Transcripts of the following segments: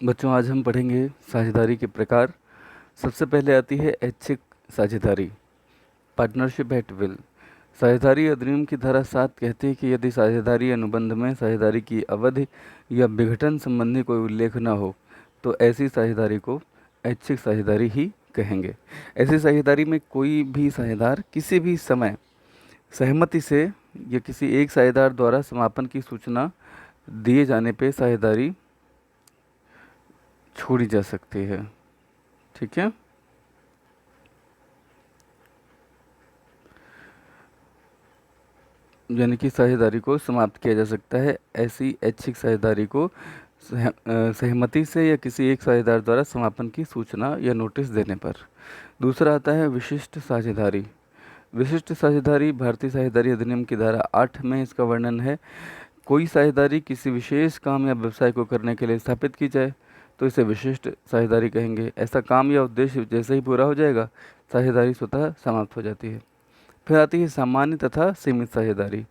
बच्चों, आज हम पढ़ेंगे साझेदारी के प्रकार। सबसे पहले आती है ऐच्छिक साझेदारी, पार्टनरशिप एट विल। साझेदारी अधिनियम की धारा 7 कहती है कि यदि साझेदारी अनुबंध में साझेदारी की अवधि या विघटन संबंधी कोई उल्लेख न हो तो ऐसी साझेदारी को ऐच्छिक साझेदारी ही कहेंगे। ऐसी साझेदारी में कोई भी साझेदार किसी भी समय सहमति से या किसी एक साझेदार द्वारा समापन की सूचना दिए जाने पर साझेदारी छोड़ी जा सकती है। ठीक है। यानी कि साझेदारी को समाप्त किया जा सकता है ऐसी ऐच्छिक साझेदारी को सहमति से या किसी एक साझेदार द्वारा समापन की सूचना या नोटिस देने पर। दूसरा आता है विशिष्ट साझेदारी। विशिष्ट साझेदारी भारतीय साझेदारी अधिनियम की धारा 8 में इसका वर्णन है। कोई साझेदारी किसी विशेष काम या व्यवसाय को करने के लिए स्थापित की जाए तो इसे विशिष्ट साझेदारी कहेंगे। ऐसा काम या उद्देश्य जैसे ही पूरा हो जाएगा, साझेदारी स्वतः समाप्त हो जाती है। फिर आती है सामान्य तथा सीमित साझेदारी।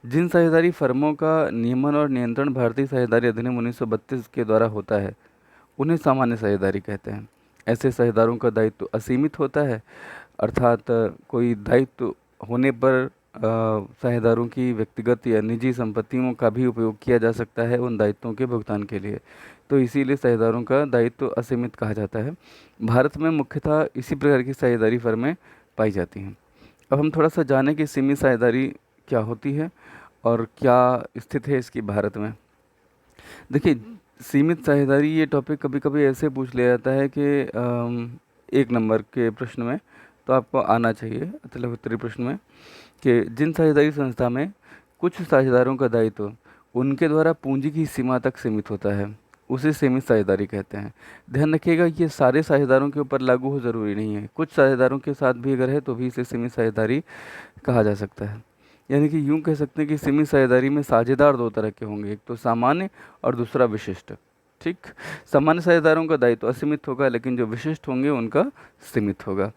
जिन साझेदारी फर्मों का नियमन और नियंत्रण भारतीय साझेदारी अधिनियम 1932 के द्वारा होता है उन्हें सामान्य साझेदारी कहते हैं। ऐसे साझेदारों का दायित्व असीमित होता है, अर्थात कोई दायित्व होने पर साझेदारों की व्यक्तिगत या निजी संपत्तियों का भी उपयोग किया जा सकता है उन दायित्वों के भुगतान के लिए। तो इसीलिए साझेदारों का दायित्व असीमित कहा जाता है। भारत में मुख्यतः इसी प्रकार की साझेदारी फर्में पाई जाती हैं। अब हम थोड़ा सा जानें कि सीमित साझेदारी क्या होती है और क्या स्थिति है इसकी भारत में। देखिए, सीमित साझेदारी ये टॉपिक कभी कभी ऐसे पूछ लिया जाता है कि एक नंबर के प्रश्न में तो आपको आना चाहिए मतलब उत्तरी प्रश्न में कि जिन साझेदारी संस्था में कुछ साझेदारों का दायित्व उनके द्वारा पूंजी की सीमा तक सीमित होता है उसे सीमित साझेदारी कहते हैं। ध्यान रखिएगा, ये सारे साझेदारों के ऊपर लागू हो ज़रूरी नहीं है। कुछ साझेदारों के साथ भी अगर है तो भी इसे सीमित साझेदारी कहा जा सकता है। यानी कि यूँ कह सकते हैं कि सीमित साझेदारी में साझेदार दो तरह के होंगे, एक तो सामान्य और दूसरा विशिष्ट। ठीक। सामान्य साझेदारों का दायित्व असीमित होगा लेकिन जो विशिष्ट होंगे उनका सीमित होगा।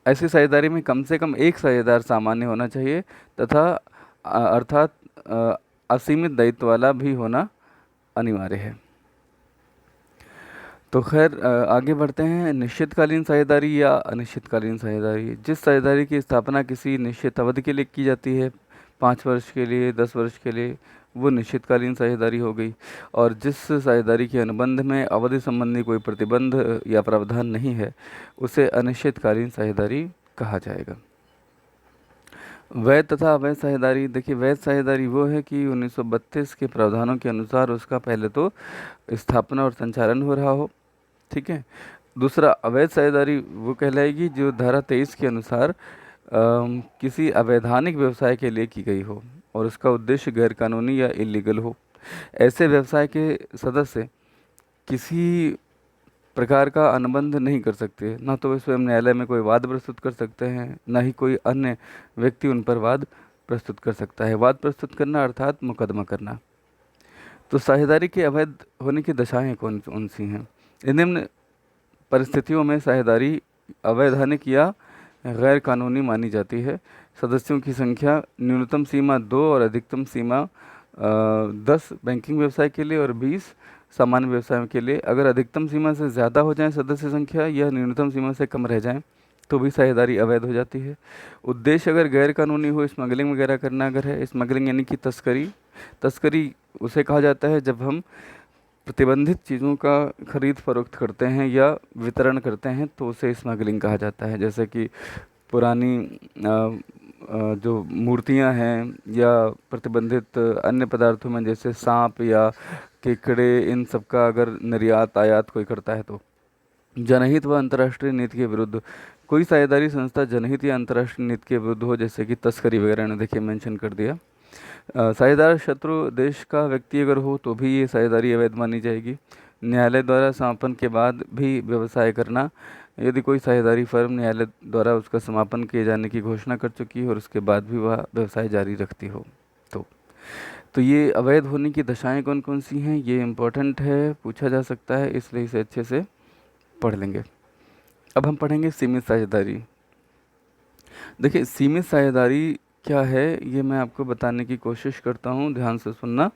ऐसी साझेदारी में कम से कम एक साझेदार सामान्य होना चाहिए तथा अर्थात असीमित दायित्व वाला भी होना अनिवार्य है। तो खैर आगे बढ़ते हैं। निश्चितकालीन साझेदारी या अनिश्चितकालीन साझेदारी। जिस साझेदारी की स्थापना किसी निश्चित अवधि के लिए की जाती है, 5 वर्ष के लिए, 10 वर्ष के लिए, वो निश्चितकालीन साझेदारी हो गई। और जिस साझेदारी के अनुबंध में अवधि संबंधी कोई प्रतिबंध या प्रावधान नहीं है उसे अनिश्चितकालीन साझेदारी कहा जाएगा। वैध तथा अवैध साझेदारी। देखिए, वैध साझेदारी वो है कि 1932 के प्रावधानों के अनुसार उसका पहले तो स्थापना और संचालन हो रहा हो। ठीक है। दूसरा, अवैध साझेदारी वो कहलाएगी जो धारा 23 के अनुसार किसी अवैधानिक व्यवसाय के लिए की गई हो और उसका उद्देश्य गैरकानूनी या इलीगल हो। ऐसे व्यवसाय के सदस्य किसी प्रकार का अनुबंध नहीं कर सकते, ना तो वे स्वयं न्यायालय में कोई वाद प्रस्तुत कर सकते हैं, ना ही कोई अन्य व्यक्ति उन पर वाद प्रस्तुत कर सकता है। वाद प्रस्तुत करना अर्थात मुकदमा करना। तो साझेदारी के अवैध होने की दशाएं कौन कौन सी हैं? निम्न परिस्थितियों में साझेदारी अवैधानिक या गैर कानूनी मानी जाती है। सदस्यों की संख्या न्यूनतम सीमा 2 और अधिकतम सीमा 10 बैंकिंग व्यवसाय के लिए और 20 सामान्य व्यवसाय के लिए। अगर अधिकतम सीमा से ज़्यादा हो जाए सदस्य संख्या या न्यूनतम सीमा से कम रह जाए तो भी साझेदारी अवैध हो जाती है। उद्देश्य अगर गैर कानूनी हो, स्मगलिंग वगैरह करना अगर है, स्मगलिंग यानी कि तस्करी। तस्करी उसे कहा जाता है जब हम प्रतिबंधित चीज़ों का खरीद फरोख्त करते हैं या वितरण करते हैं तो उसे स्मगलिंग कहा जाता है। जैसे कि पुरानी जो मूर्तियां हैं या प्रतिबंधित अन्य पदार्थों में जैसे सांप या केकड़े, इन सब का अगर निर्यात आयात कोई करता है तो। जनहित व अंतर्राष्ट्रीय नीति के विरुद्ध। कोई साझेदारी संस्था जनहित या अंतर्राष्ट्रीय नीति के विरुद्ध हो, जैसे कि तस्करी वगैरह ने देखिए मेंशन कर दिया। साझेदार शत्रु देश का व्यक्ति अगर हो तो भी ये साझेदारी अवैध मानी जाएगी। न्यायालय द्वारा समापन के बाद भी व्यवसाय करना। यदि कोई साझेदारी फर्म न्यायालय द्वारा उसका समापन किए जाने की घोषणा कर चुकी हो और उसके बाद भी वह व्यवसाय जारी रखती हो तो ये अवैध होने की दशाएं कौन कौन सी हैं, ये इम्पोर्टेंट है, पूछा जा सकता है, इसलिए इसे अच्छे से पढ़ लेंगे। अब हम पढ़ेंगे सीमित साझेदारी। देखिए, सीमित साझेदारी क्या है ये मैं आपको बताने की कोशिश करता हूँ, ध्यान से सुनना।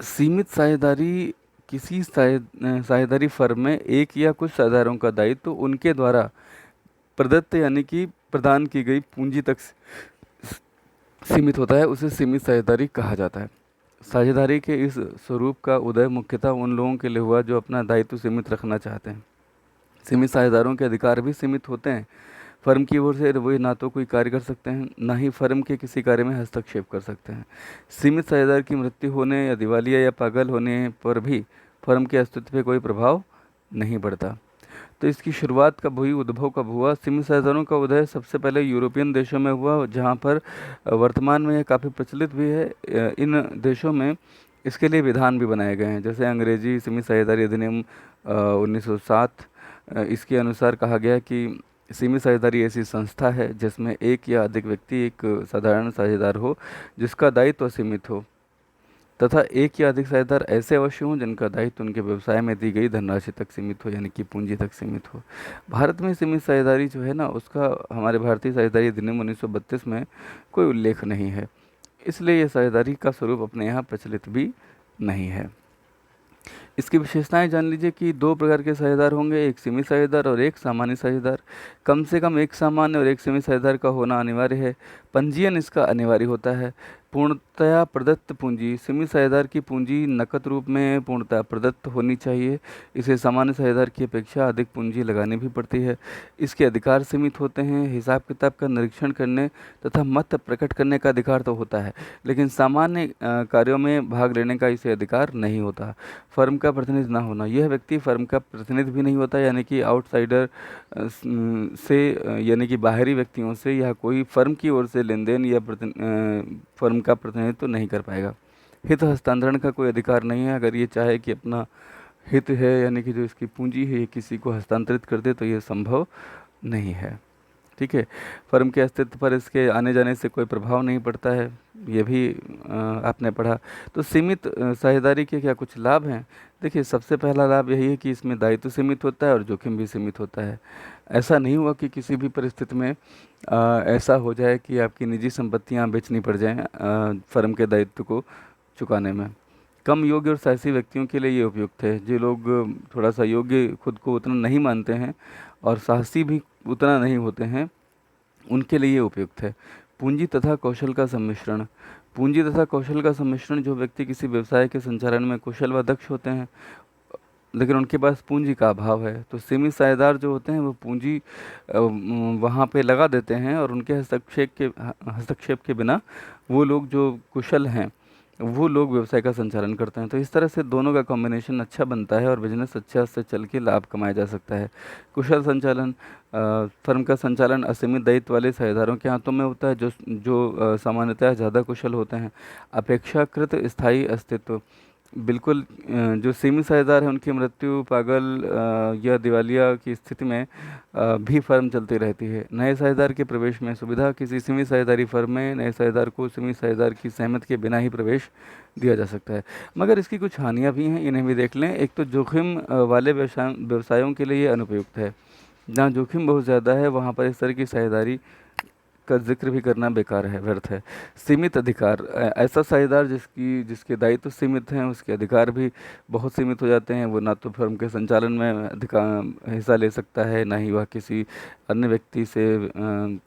सीमित साझेदारी किसी साझेदारी फर्म में एक या कुछ साझेदारों का दायित्व उनके द्वारा प्रदत्त यानी कि प्रदान की गई पूंजी तक सीमित होता है, उसे सीमित साझेदारी कहा जाता है। साझेदारी के इस स्वरूप का उदय मुख्यतः उन लोगों के लिए हुआ जो अपना दायित्व सीमित रखना चाहते हैं। सीमित साझेदारों के अधिकार भी सीमित होते हैं। फर्म की ओर से वे ना तो कोई कार्य कर सकते हैं, ना ही फर्म के किसी कार्य में हस्तक्षेप कर सकते हैं। सीमित साझेदार की मृत्यु होने या दिवालिया या पागल होने पर भी फर्म के अस्तित्व पर कोई प्रभाव नहीं पड़ता। तो इसकी शुरुआत कब हुई, उद्भव कब हुआ? सीमित साझेदारों का उदय सबसे पहले यूरोपियन देशों में हुआ, जहाँ पर वर्तमान में यह काफ़ी प्रचलित भी है। इन देशों में इसके लिए विधान भी बनाए गए हैं, जैसे अंग्रेजी सीमित साझेदारी अधिनियम 1907। इसके अनुसार कहा गया कि सीमित साझेदारी ऐसी संस्था है जिसमें एक या अधिक व्यक्ति एक साधारण साझेदार हो जिसका दायित्व सीमित हो, तथा एक या अधिक साझेदार ऐसे अवश्य हों जिनका दायित्व उनके व्यवसाय में दी गई धनराशि तक सीमित हो, यानी कि पूंजी तक सीमित हो। भारत में सीमित साझेदारी जो है ना, उसका हमारे भारतीय साझेदारी अधिनियम 1932 में कोई उल्लेख नहीं है, इसलिए यह साझेदारी का स्वरूप अपने यहाँ प्रचलित भी नहीं है। इसकी विशेषताएं जान लीजिए कि दो प्रकार के साझेदार होंगे, एक सीमित साझेदार और एक सामान्य साझेदार। कम से कम एक सामान्य और एक सीमित साझेदार का होना अनिवार्य है। पंजीयन इसका अनिवार्य होता है। पूर्णतया प्रदत्त पूंजी, सीमित साझेदार की पूंजी नकद रूप में पूर्णतया प्रदत्त होनी चाहिए। इसे सामान्य साझेदार की अपेक्षा अधिक पूंजी लगानी भी पड़ती है। इसके अधिकार सीमित होते हैं। हिसाब किताब का निरीक्षण करने तथा मत प्रकट करने का अधिकार तो होता है, लेकिन सामान्य कार्यों में भाग लेने का इसे अधिकार नहीं होता। फर्म का प्रतिनिधि ना होना, यह व्यक्ति फर्म का प्रतिनिधि भी नहीं होता, यानी कि आउटसाइडर से यानी कि बाहरी व्यक्तियों से या कोई फर्म की ओर से लेन देन या फर्म का प्रतिनिधित्व तो नहीं कर पाएगा। हित हस्तांतरण का कोई अधिकार नहीं है। अगर ये चाहे कि अपना हित है यानी कि जो इसकी पूंजी है ये किसी को हस्तांतरित कर दे तो ये संभव नहीं है। ठीक है, फर्म के अस्तित्व पर इसके आने जाने से कोई प्रभाव नहीं पड़ता है, ये भी आपने पढ़ा। तो सीमित साझेदारी के क्या कुछ लाभ हैं? देखिए, सबसे पहला लाभ यही है कि इसमें दायित्व सीमित होता है और जोखिम भी सीमित होता है। ऐसा नहीं हुआ कि किसी भी परिस्थिति में ऐसा हो जाए कि आपकी निजी संपत्तियां बेचनी पड़ जाएं फर्म के दायित्व को चुकाने में। कम योग्य और साहसी व्यक्तियों के लिए ये उपयुक्त है। जो लोग थोड़ा सा योग्य खुद को उतना नहीं मानते हैं और साहसी भी उतना नहीं होते हैं, उनके लिए ये उपयुक्त है। पूंजी तथा कौशल का सम्मिश्रण, पूंजी तथा कौशल का सम्मिश्रण, जो व्यक्ति किसी व्यवसाय के संचालन में कुशल व दक्ष होते हैं लेकिन उनके पास पूंजी का अभाव है, तो सीमित साझेदार जो होते हैं वो पूंजी वहाँ पे लगा देते हैं और उनके हस्तक्षेप के बिना वो लोग जो कुशल हैं वो लोग व्यवसाय का संचालन करते हैं। तो इस तरह से दोनों का कॉम्बिनेशन अच्छा बनता है और बिजनेस अच्छा से चल के लाभ कमाया जा सकता है। कुशल संचालन, फर्म का संचालन असीमित दायित्व वाले साझेदारों के हाथों में होता है जो सामान्यतः ज़्यादा कुशल होते हैं। अपेक्षाकृत स्थायी अस्तित्व, बिल्कुल जो सीमित साझेदार हैं उनकी मृत्यु, पागल या दिवालिया की स्थिति में भी फर्म चलती रहती है। नए साझेदार के प्रवेश में सुविधा, किसी सीमित साझेदारी फर्म में नए साझेदार को सीमित साझेदार की सहमति के बिना ही प्रवेश दिया जा सकता है। मगर इसकी कुछ हानियाँ भी हैं, इन्हें भी देख लें। एक तो जोखिम वाले व्यवसायों के लिए ये अनुपयुक्त है। जहाँ जोखिम बहुत ज़्यादा है वहाँ पर इस तरह की साझेदारी का जिक्र भी करना बेकार है, व्यर्थ है। सीमित अधिकार, ऐसा साझेदार जिसके दायित्व सीमित हैं उसके अधिकार भी बहुत सीमित हो जाते हैं। वो ना तो फर्म के संचालन में अधिकार हिस्सा ले सकता है, ना ही वह किसी अन्य व्यक्ति से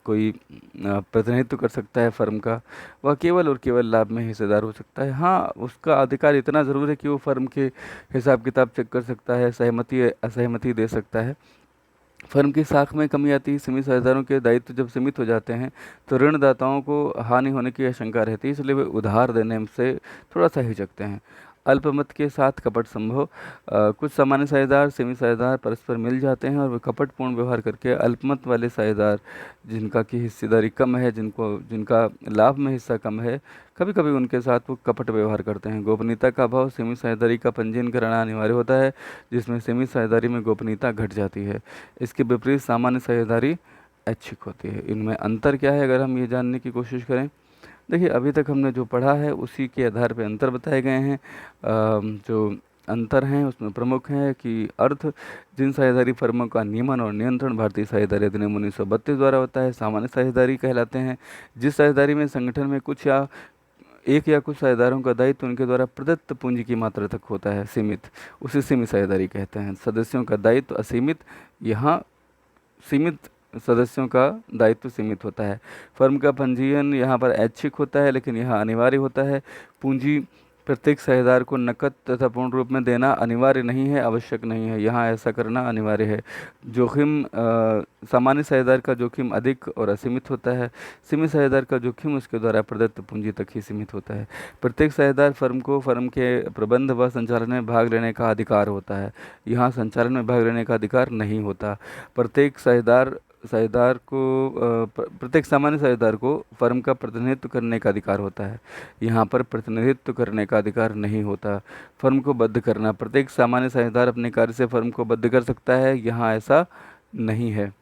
कोई प्रतिनिधित्व कर सकता है फर्म का। वह केवल और केवल लाभ में हिस्सेदार हो सकता है। हाँ, उसका अधिकार इतना ज़रूर है कि वो फर्म के हिसाब किताब चेक कर सकता है, सहमति असहमति दे सकता है। फर्म की साख में कमी आती है। सीमित साझेदारों के दायित्व जब सीमित हो जाते हैं तो ऋणदाताओं को हानि होने की आशंका रहती है, इसलिए वे उधार देने से थोड़ा सा हिचकते हैं। अल्पमत के साथ कपट संभव, कुछ सामान्य साझेदार सीमित साझेदार परस्पर मिल जाते हैं और वे कपटपूर्ण व्यवहार करके अल्पमत वाले साझेदार जिनका की हिस्सेदारी कम है, जिनका लाभ में हिस्सा कम है, कभी कभी उनके साथ वो कपट व्यवहार करते हैं। गोपनीयता का अभाव, सीमित साझेदारी का पंजीयन कराना अनिवार्य होता है जिसमें सीमित साझेदारी में गोपनीयता घट जाती है। इसके विपरीत सामान्य साझेदारी ऐच्छिक होती है। इनमें अंतर क्या है अगर हम ये जानने की कोशिश करें? देखिए, अभी तक हमने जो पढ़ा है उसी के आधार पर अंतर बताए गए हैं। जो अंतर हैं उसमें प्रमुख है कि अर्थ, जिन साझेदारी फर्मों का नियमन और नियंत्रण भारतीय साझेदारी अधिनियम 1932 द्वारा होता है, सामान्य साझेदारी कहलाते हैं। जिस साझेदारी में संगठन में कुछ या एक या कुछ साझेदारों का दायित्व उनके द्वारा प्रदत्त पूंजी की मात्रा तक होता है, सीमित, उसे सीमित साझेदारी कहते हैं। सदस्यों का दायित्व असीमित, यहाँ सीमित, सदस्यों का दायित्व सीमित होता है। फर्म का पंजीयन यहाँ पर ऐच्छिक होता है, लेकिन यहाँ अनिवार्य होता है। पूंजी प्रत्येक साझेदार को नकद तथा पूर्ण रूप में देना अनिवार्य नहीं है, आवश्यक नहीं है, यहाँ ऐसा करना अनिवार्य है। जोखिम, सामान्य साझेदार का जोखिम अधिक और असीमित होता है। सीमित साझेदार का जोखिम उसके द्वारा प्रदत्त पूंजी तक ही सीमित होता है। प्रत्येक साझेदार फर्म को फर्म के प्रबंध व संचालन में भाग लेने का अधिकार होता है, यहाँ संचालन में भाग लेने का अधिकार नहीं होता। प्रत्येक साझेदार को प्रत्येक सामान्य साझेदार को फर्म का प्रतिनिधित्व करने का अधिकार होता है, यहाँ पर प्रतिनिधित्व करने का अधिकार नहीं होता। फर्म को बद्ध करना, प्रत्येक सामान्य साझेदार अपने कार्य से फर्म को बद्ध कर सकता है, यहाँ ऐसा नहीं है।